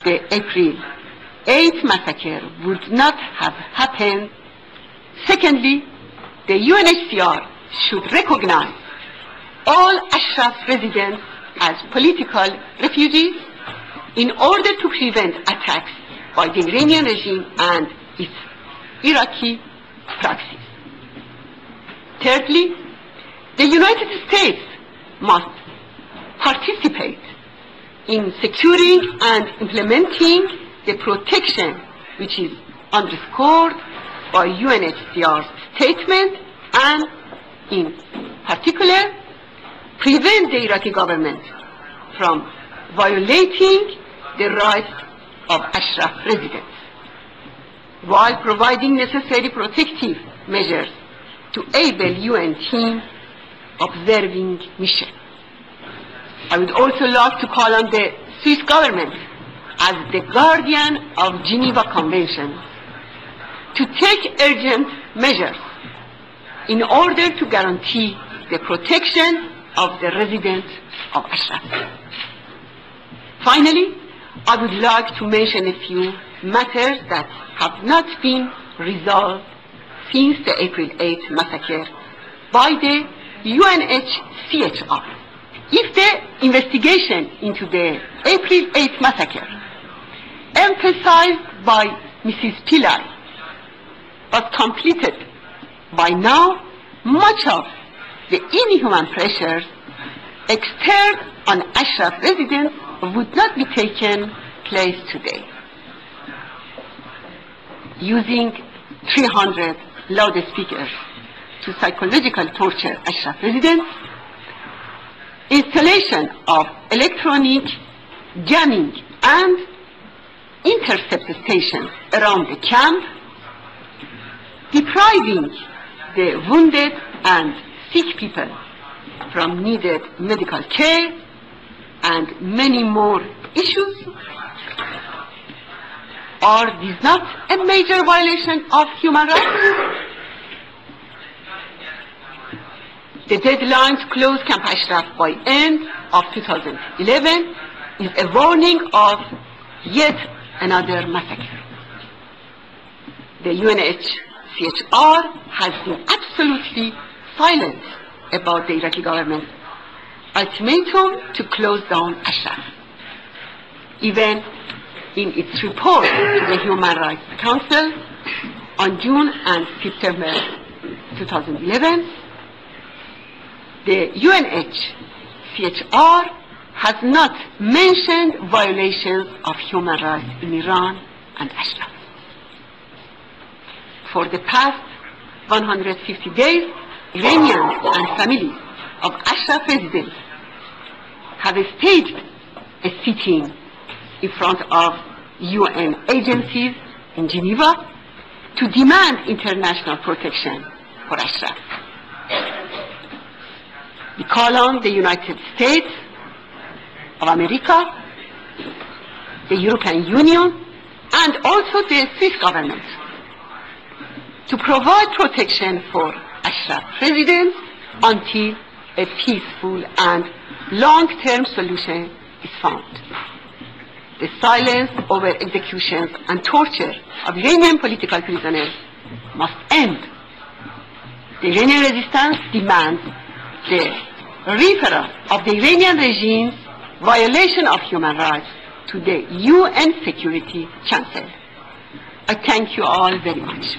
the April 8th massacre would not have happened. Secondly, the UNHCR should recognize all Ashraf residents as political refugees in order to prevent attacks by the Iranian regime and its Iraqi proxies. Thirdly, the United States must participate in securing and implementing the protection which is underscored by UNHCR's statement, and in particular prevent the Iraqi government from violating the rights of Ashraf residents while providing necessary protective measures to enable UN team observing mission. I would also like to call on the Swiss government as the guardian of Geneva Convention to take urgent measures in order to guarantee the protection of the residents of Ashraf. Finally, I would like to mention a few matters that have not been resolved since the April 8th massacre by the UNHCR. If the investigation into the April 8th massacre emphasized by Mrs. Pillai was completed by now, much of the inhuman pressures exerted on Ashraf residents would not be taken place today. Using 300 loudspeakers to psychological torture Ashraf residents, installation of electronic jamming and intercept stations around the camp, depriving the wounded and sick people from needed medical care, and many more issues. Are these not a major violation of human rights? The deadline to close Camp Ashraf by end of 2011 is a warning of yet another massacre. The UNHCR has been absolutely silent about the Iraqi government's ultimatum to close down Ashraf. Even in its report to the Human Rights Council on June and September 2011, the UNHCR has not mentioned violations of human rights in Iran and Ashraf. For the past 150 days, Iranians and families of Ashraf residents have staged a sitting in front of UN agencies in Geneva to demand international protection for Ashraf. We call on the United States of America, the European Union, and also the Swiss government to provide protection for Ashraf residents until a peaceful and long-term solution is found. The silence over executions and torture of Iranian political prisoners must end. The Iranian resistance demands the referral of the Iranian regime's violation of human rights to the UN Security Council. I thank you all very much.